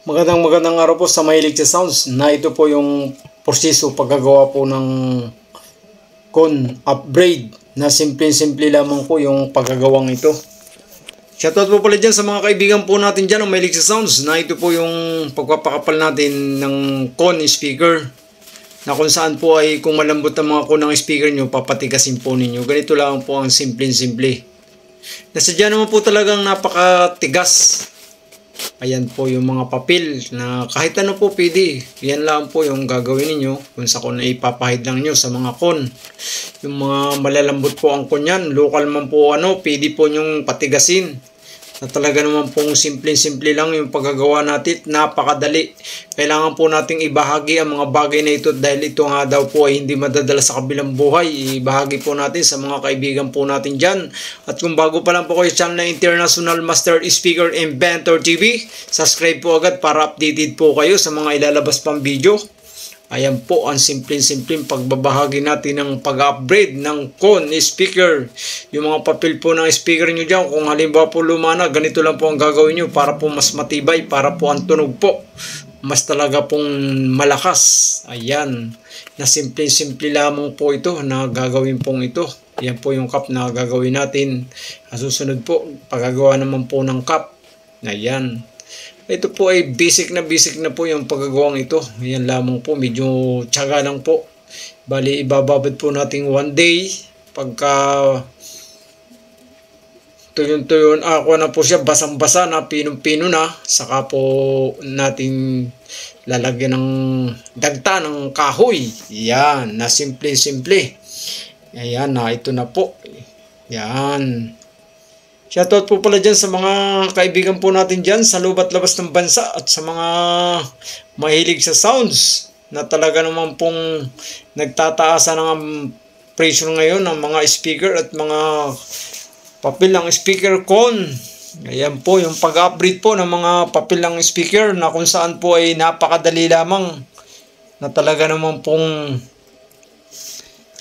Magandang araw po sa mahilig sa sounds na ito po yung proseso paggagawa po ng con upgrade na simple lamang po yung paggagawang ito. Shoutout po pala dyan sa mga kaibigan po natin dyan ng mahilig sa sounds na ito po yung pagpapakapal natin ng con speaker na kung saan po ay kung malambot ang mga con ng speaker nyo, papatigasin po ninyo. Ganito lang po ang simple. Nasadya naman po talagang napakatigas. Ayan po yung mga papel na kahit ano po pwede. Yan lang po yung gagawin niyo kung sa kon ay ipapahid lang nyo sa mga kon. Yung mga malalambot po ang kon yan. Local man po pwede po nyong patigasin. Na talaga naman pong simple lang yung paggagawa natin. Napakadali. Kailangan po nating ibahagi ang mga bagay na ito dahil ito nga daw po ay hindi madadala sa kabilang buhay. Ibahagi po natin sa mga kaibigan po natin dyan. At kung bago pa lang po kayo sa channel na International Master Speaker Inventor TV, subscribe po agad para updated po kayo sa mga ilalabas pang video. Ayan po ang simple pagbabahagi natin ng pag-upgrade ng con speaker. Yung mga papel po ng speaker nyo dyan, kung halimbawa po lumana, ganito lang po ang gagawin nyo para po mas matibay, para po ang tunog po mas talaga pong malakas. Ayan, na simple lamang po ito na gagawin pong ito. Yan po yung cup na gagawin natin. Susunod po, paggagawa naman po ng cup. Ayan. Ito po ay basic na po yung paggagawang ito. Yan lamang po, medyo tiyaga lang po. Bali, ibababad po natin 1 day. Pagka tuyon ako na po siya, basang-basa na, pinong-pino na. Saka po natin lalagyan ng dagta ng kahoy. Yan, na simple. Ayan na, ito na po. Yan. Shoutout po pala dyan sa mga kaibigan po natin dyan sa loob at labas ng bansa at sa mga mahilig sa sounds na talaga naman pong nagtataasan ng presyo ngayon ng mga speaker at mga papel ng speaker con. Ayan po yung pag-upgrade po ng mga papel ng speaker na kung saan po ay napakadali lamang na talaga naman pong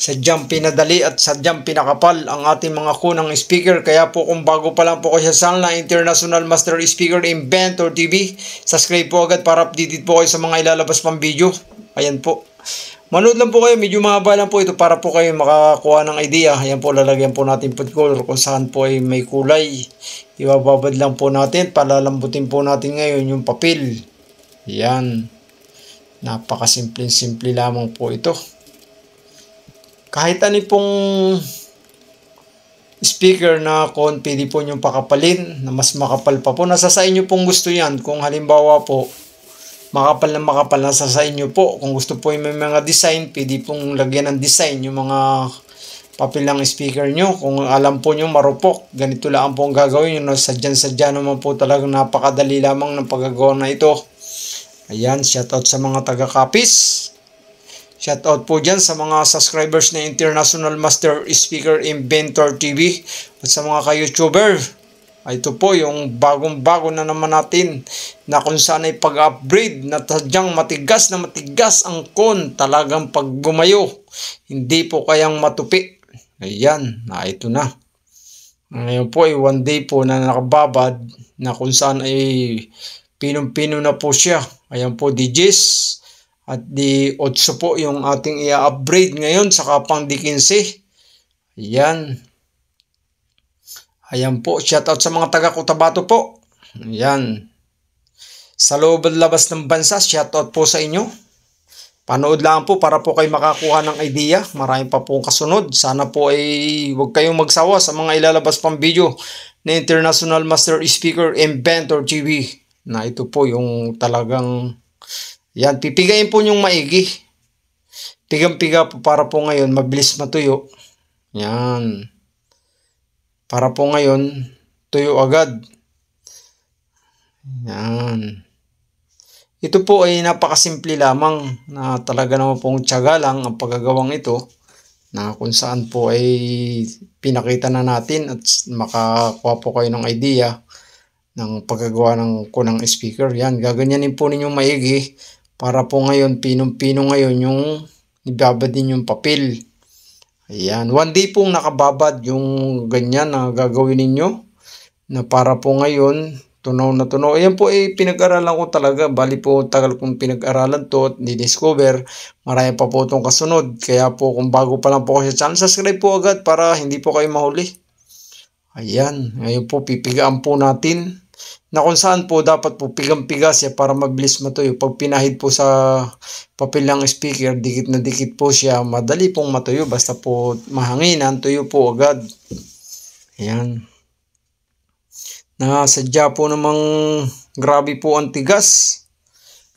sadyang pinadali at sadyang pinakapal ang ating mga kunang speaker. Kaya po kung bago pa lang po kayo sa channel na International Master Speaker Inventor TV, subscribe po agad para updated po kayo sa mga ilalabas pang video. Ayan po. Manood lang po kayo, medyo mahaba lang po ito para po kayo makakuha ng idea. Ayan po, lalagyan po natin food color kung saan po ay may kulay. Ibababad lang po natin, palalambutin po natin ngayon yung papel. Ayan. Napakasimple lamang po ito. Kahit ano pong speaker na con, pwede po nyong pakapalin na mas makapal pa po. Nasa sa inyo pong gusto yan. Kung halimbawa po, makapal, nasa sa inyo po. Kung gusto po yung may mga design, pwede pong lagyan ng design yung mga papel ng speaker nyo. Kung alam po nyo marupok, ganito lang po ang gagawin nyo. Sadyan naman po talagang napakadali lamang ng paggagawa na ito. Ayan, shoutout sa mga taga-copies. Shoutout po dyan sa mga subscribers na International Master Speaker Inventor TV at sa mga ka-YouTuber. Ito po yung bagong-bago na naman natin na kung saan ay pag-upgrade na tadyang matigas ang con. Talagang pag gumayo, hindi po kayang matupi. Ayan, ito na. Ngayon po ay 1 day po na nakababad na kung saan ay pinong-pino na po siya. Ayan po, DJs. At di 8 po yung ating i-upgrade ngayon sa kapang di 15. Ayan. Ayan po. Shoutout sa mga taga Cotabato po. Ayan. Sa loob at labas ng bansa, shoutout po sa inyo. Panood lang po para po kayo makakuha ng idea. Marami pa po kasunod. Sana po ay huwag kayong magsawa sa mga ilalabas pang video na International Master Speaker Inventor TV. Na ito po yung talagang yan, pipigayin po nyong maigi. Pigang-piga po para po ngayon mabilis matuyo. Yan. Para po ngayon tuyo agad. Yan. Ito po ay napakasimple lamang na talaga naman pong tiyaga lang ang paggagawang ito na kung saan po ay pinakita na natin at makakuha po kayo ng idea ng paggagawa ng kunang speaker. Yan, gaganyanin po ninyong maigi. Para po ngayon, pinong-pino ngayon yung ibabad din yung papel. Ayan. 1 day pong nakababad yung ganyan na gagawin ninyo. Na para po ngayon, tunaw na tunaw. Ayan po pinag-aralan ko talaga. Bali po tagal kong pinag-aralan to at di-discover. Marami pa po itong kasunod. Kaya po kung bago pa lang po kayo sa channel, subscribe po agad para hindi po kayo mahuli. Ayan, ngayon po pipigaan po natin na kung saan po dapat po pigang-piga siya para mabilis matuyo. Pag pinahid po sa papel ng speaker, dikit na dikit po siya, madali pong matuyo. Basta po mahanginan, tuyo po agad. Ayan. Nasadya po namang grabe po ang tigas.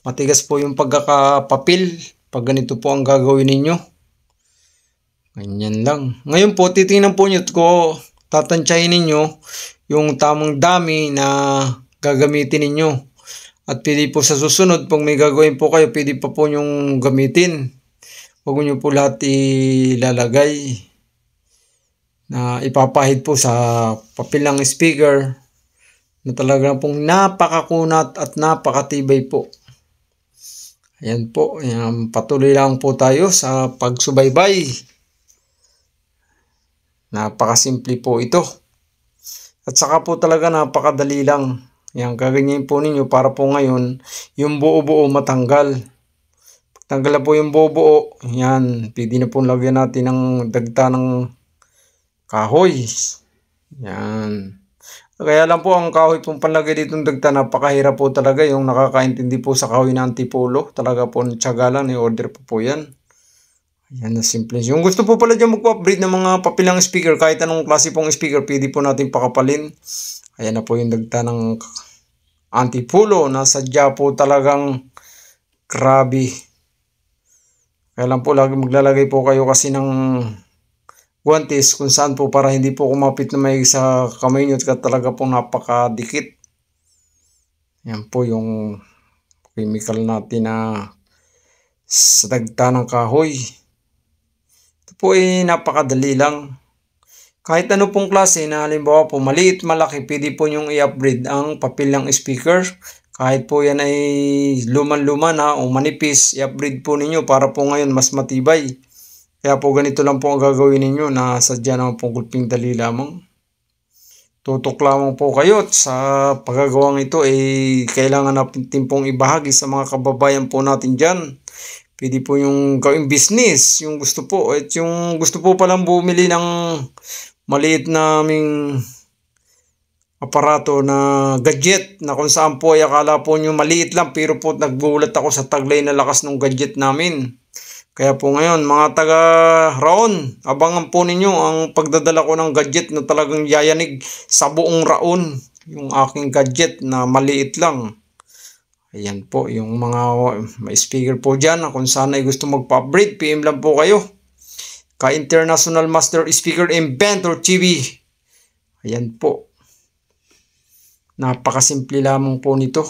Matigas po yung pagkakapapil. Pag ganito po ang gagawin ninyo. Ganyan lang. Ngayon po, titingnan po nyo ko, tatansyahin ninyo yung tamang dami na gagamitin ninyo. At pwede po sa susunod, pag may gagawin po kayo, pwede pa po yung gamitin. Huwag nyo po lahat ilalagay na ipapahid po sa papel ng speaker na talaga pong napakakunat at napakatibay po. Ayan po, ayan, patuloy lang po tayo sa pagsubaybay. Napakasimple po ito. At saka po talaga napakadali lang. Yan, gaganyan po ninyo para po ngayon yung buo-buo matanggal. Pag tanggal na po yung buo-buo, yan, pwede na po lagyan natin ng dagta ng kahoy. Yan. Kaya lang po ang kahoy pong panlagay dito ng dagta, napakahirap po talaga. Yung nakakaintindi po sa kahoy na antipolo, talaga po tiyaga lang, i-order po yan. Ayan na simple. Yung gusto po pala dyan magpa-upgrade ng mga papilang speaker, kahit anong klase pong speaker, pwede po natin pakapalin. Ayan na po yung dagta ng antipolo na sadya po talagang grabe. Kaya lang po lagi maglalagay po kayo kasi ng guantes kung saan po para hindi po kumapit na may sa kamay nyo at talaga po napakadikit. Ayan po yung chemical natin na sa dagta ng kahoy. Ito po napakadali lang. Kahit ano pong klase na halimbawa po maliit, malaki, pwede po nyong i-upgrade ang papel ng speaker. Kahit po yan ay luman-luma na o manipis, i-upgrade po ninyo para po ngayon mas matibay. Kaya po ganito lang po ang gagawin ninyo na sadya naman pong gulping dali lamang. Tutok lamang po kayo at sa paggagawang ito kailangan natin pong ibahagi sa mga kababayan po natin dyan. Pwede po yung gawing business, yung gusto po. At yung gusto po palang bumili ng maliit naming aparato na gadget na kung saan po ay akala po nyo maliit lang pero po naggulat ako sa taglay na lakas ng gadget namin. Kaya po ngayon mga taga Raon, abangan po ninyo ang pagdadala ko ng gadget na talagang yayanig sa buong Raon. Yung aking gadget na maliit lang. Ayan po yung mga may speaker po dyan na kung saan ay gusto magpa-upgrade, PM lang po kayo. Ka-International Master Speaker Inventor TV. Ayan po. Napakasimple lamang po nito.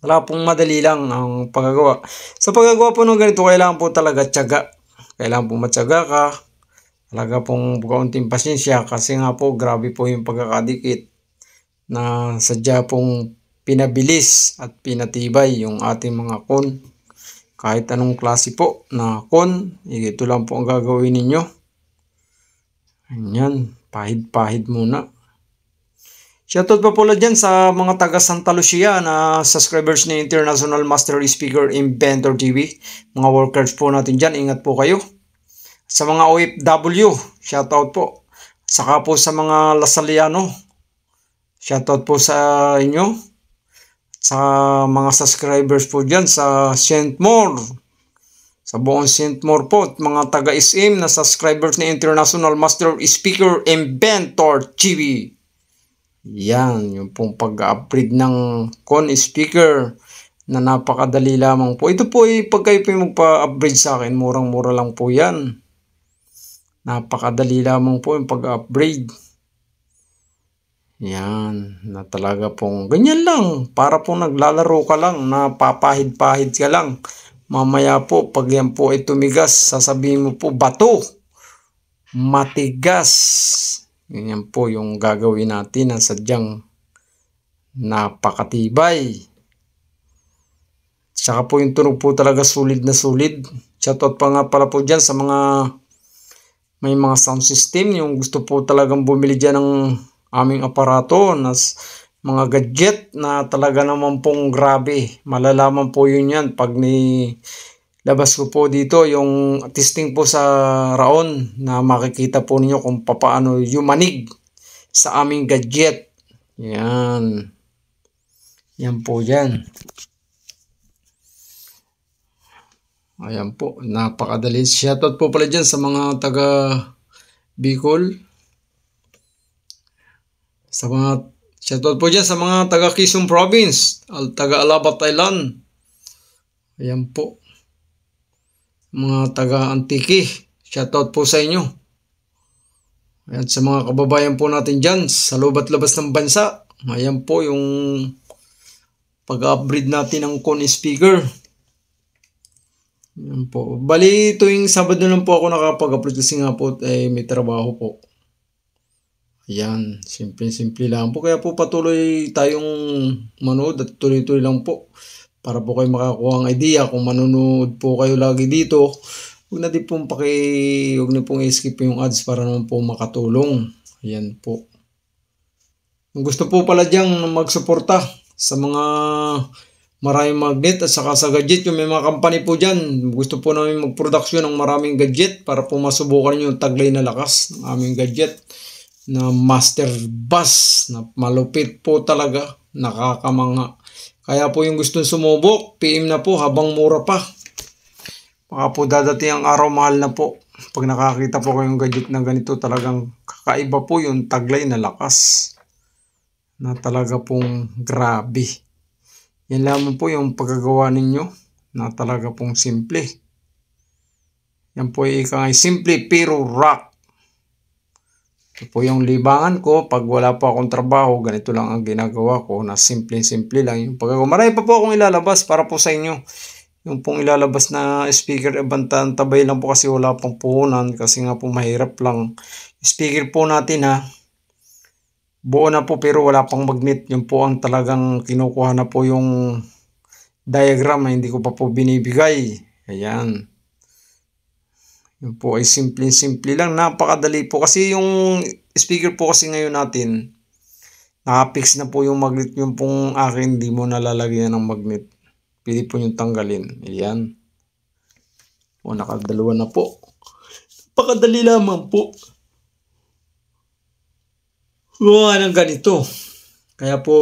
Wala pong madali lang ang paggagawa. Sa paggagawa po ng ganito, kailangan po talaga tiyaga. Kailangan po matyaga ka. Talaga pong kaunting pasensya kasi nga po grabe po yung pagkakadikit na sadya pong pinabilis at pinatibay yung ating mga kon. Kahit anong klase po na kon, ito lang po ang gagawin ninyo. Ayan, pahid-pahid muna. Shoutout pa pala dyan sa mga taga Santa Lucia na subscribers ni International Master Speaker Inventor TV. Mga workers po natin dyan, ingat po kayo. Sa mga OFW, shoutout po. Saka po sa mga Lasaliano, shoutout po sa inyo. Sa mga subscribers po dyan sa St. Maur. Sa buong St. Maur po, mga taga-SM na subscribers ni International Master Speaker Inventor TV. Yan, yung pong pag-upgrade ng con speaker na napakadali lamang po. Ito po pag kayo po magpa-upgrade sa akin, murang-mura lang po yan. Napakadali lamang po yung pag-upgrade. Yan, na talaga pong ganyan lang. Para po naglalaro ka lang, napapahid-pahid ka lang. Mamaya po, pag yan po ay tumigas, sasabihin mo po, bato, matigas. Ganyan po yung gagawin natin na sadyang napakatibay. Tsaka po yung tunog po talaga sulit na sulit. Shoutout pa nga pala po dyan sa mga may mga sound system. Yung gusto po talagang bumili dyan ng aming aparato na mga gadget na talaga naman pong grabe. Malalaman po yun yan pag labas ko po dito yung testing po sa Raon na makikita po ninyo kung paano yumanig sa aming gadget. Yan. Yan po yan. Ayan po, napakadali. Shoutout po pala dyan sa mga taga Bicol. Shoutout po dyan sa mga taga Quezon Province, taga Alaba, Thailand. Ayan po. Mga taga Antique, shoutout po sa inyo. Ayan, sa mga kababayan po natin dyan sa loob at labas ng bansa. Ayan po yung pag-upgrade natin ng Con speaker. Ayan po. Bali, tuwing Sabado lang po ako nakapag-upload kasi nga po may trabaho po. Ayan, simple lang po. Kaya po patuloy tayong manood at tuloy-tuloy lang po. Para po kayo makakuha ng idea kung manonood po kayo lagi dito. Huwag na din pong huwag na pong i-skip yung ads para naman po makatulong. Ayan po. Kung gusto po pala diyang magsuporta sa mga maraming magnet at saka sa gadget, yung may mga company po dyan, gusto po namin magproduksyon ng maraming gadget para po masubukan nyo yung taglay na lakas ng aming gadget na master bus na malupit po talaga, nakakamanga. Kaya po yung gustong sumubok, PM na po habang mura pa. Baka po dadating ang araw, mahal na po. Pag nakakita po kayong gadget na ganito, talagang kakaiba po yung taglay na lakas na talaga pong grabe. Yan lamang po yung pagkagawa ninyo na talaga pong simple. Yan po ay simple pero rock. Ito po yung libangan ko. Pag wala po akong trabaho, ganito lang ang ginagawa ko na simple lang yung pagkagawa. Marami pa po akong ilalabas para po sa inyo. Yung pong ilalabas na speaker, bantan, tabay lang po kasi wala pang puhunan kasi nga po mahirap lang. Speaker po natin ha. Buo na po pero wala pang magnet. Yun po ang talagang kinukuha na po yung diagram na hindi ko pa po binibigay. Ayan. Yun po ay simple lang. Napakadali po. Kasi yung speaker po kasi ngayon natin, nakapix na po yung magnet. Yung pong akin, hindi mo nalalagyan ng magnet. Pili po yung tanggalin. Ayan. O, nakadalawa na po. Napakadali lamang po. Gawa ng ganito. Kaya po,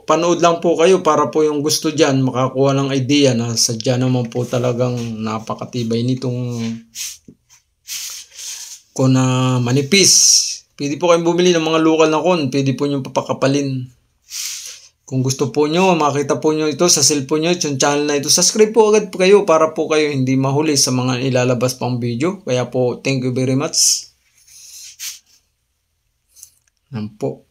panood lang po kayo para po yung gusto dyan, makakuha ng idea na sadya naman po talagang napakatibay nitong kon na manipis. Pwede po kayong bumili ng mga local na kon. Pwede po nyo papakapalin. Kung gusto po nyo, makita po nyo ito sa cellphone nyo, yung channel na ito, subscribe po agad po kayo para po kayo hindi mahuli sa mga ilalabas pang video. Kaya po, thank you very much. Yan po.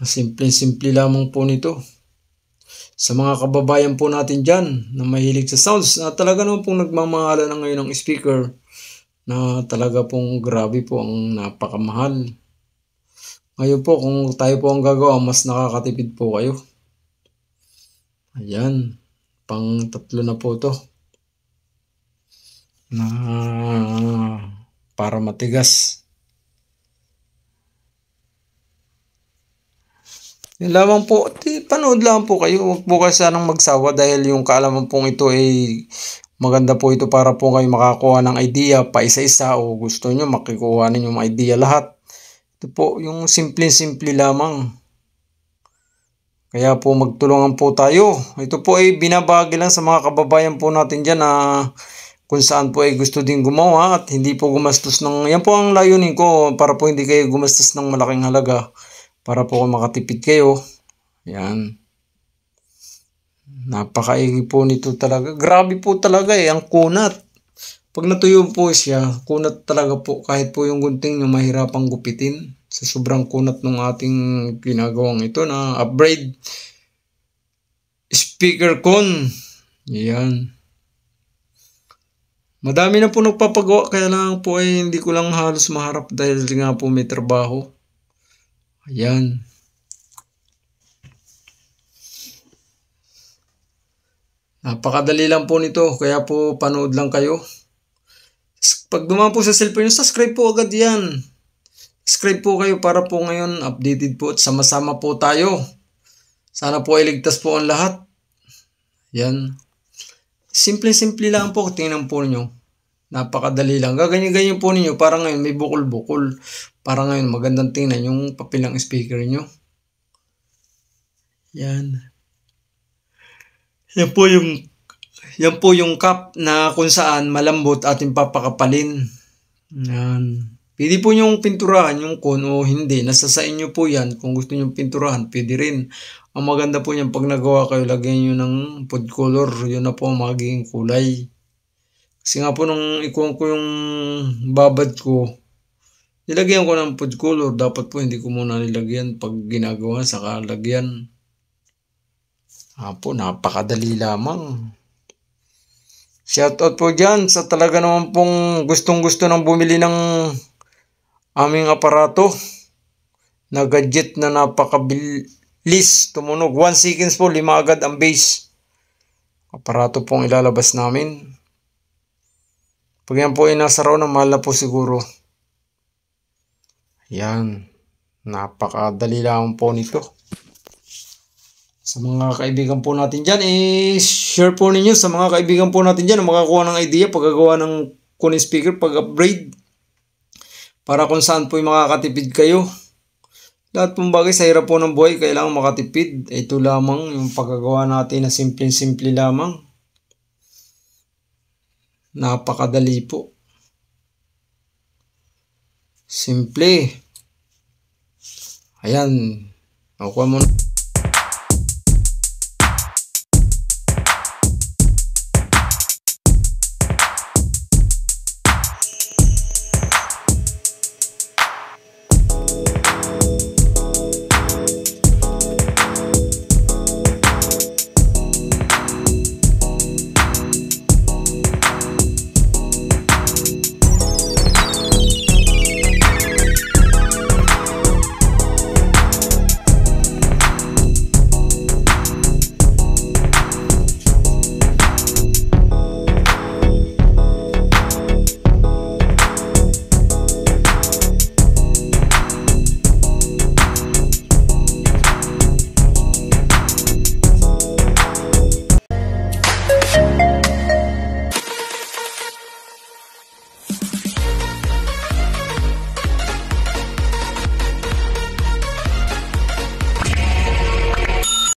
Simple lamang po nito. Sa mga kababayan po natin dyan na mahilig sa sounds, na talaga naman pong nagmamahala na ngayon ng speaker na talaga pong grabe po ang napakamahal. Ngayon po kung tayo po ang gagawa, mas nakakatipid po kayo. Ayan. Pang 3 na po to. Na para matigas. Yan lamang po, panood lang po kayo. Huwag po kayo sanang magsawa dahil yung kaalaman pong ito ay maganda po ito para po kayo makakuha ng idea pa isa-isa o gusto nyo makikuha ninyo yung idea lahat. Ito po yung simple lamang. Kaya po magtulungan po tayo. Ito po ay binabagi lang sa mga kababayan po natin dyan na kung saan po ay gusto din gumawa at hindi po gumastos ng, yan po ang layunin ko para po hindi kayo gumastos ng malaking halaga. Para po makatipid kayo. Yan. Napakaigi po nito talaga. Grabe po talaga ang kunat. Pag natuyo po siya, kunat talaga po. Kahit po yung gunting nyo mahirapang gupitin. Sa sobrang kunat ng ating ginagawang ito na upgrade speaker con. Yan. Madami na po nagpapagawa. Kaya lang po ay hindi ko lang halos maharap dahil nga po may trabaho. Ayan. Napakadali lang po nito. Kaya po panood lang kayo. Pag dumaan po sa cellphone nyo, subscribe po agad yan. Subscribe po kayo para po ngayon updated po at sama-sama po tayo. Sana po ay ligtas po ang lahat. Yan. Simple-simple lang po. Tingnan po niyo. Napakadali lang. Gaganyan-ganyan po ninyo. Para ngayon may bukol-bukol. Para ngayon magandang tingnan yung papel ng speaker nyo. Yan. Yan po yung cup na kung saan malambot ating papakapalin. Yan. Pwede po nyong pinturahan yung cone o hindi. Nasa sa inyo po yan. Kung gusto nyong pinturahan, pwede rin. Ang maganda po niyan pag nagawa kayo, lagyan nyo ng food color. Yun na po ang magiging kulay. Kasi nga po nung ikuha ko yung babad ko, nilagyan ko ng food color. Dapat po hindi ko muna nilagyan pag ginagawa, saka lagyan. Po, napakadali lamang. Shoutout po dyan sa talaga naman pong gustong-gusto ng bumili ng aming aparato na gadget na napakabilis tumunog. 1 seconds po, 5 agad ang base. Aparato pong ilalabas namin. Pag yan po ay nasa raw na mahal na po siguro. Yan. Napakadali lang po nito. Sa mga kaibigan po natin dyan, share po ninyo sa mga kaibigan po natin dyan na makakuha ng idea paggagawa ng cone speaker, pag-upgrade. Para kung saan po makakatipid kayo. Lahat pong bagay sa hirap po ng buhay, kailangan makatipid. Ito lamang yung paggagawa natin na simple-simple lamang. Napakadali po. Simple. Ayan. Nakuha mo na.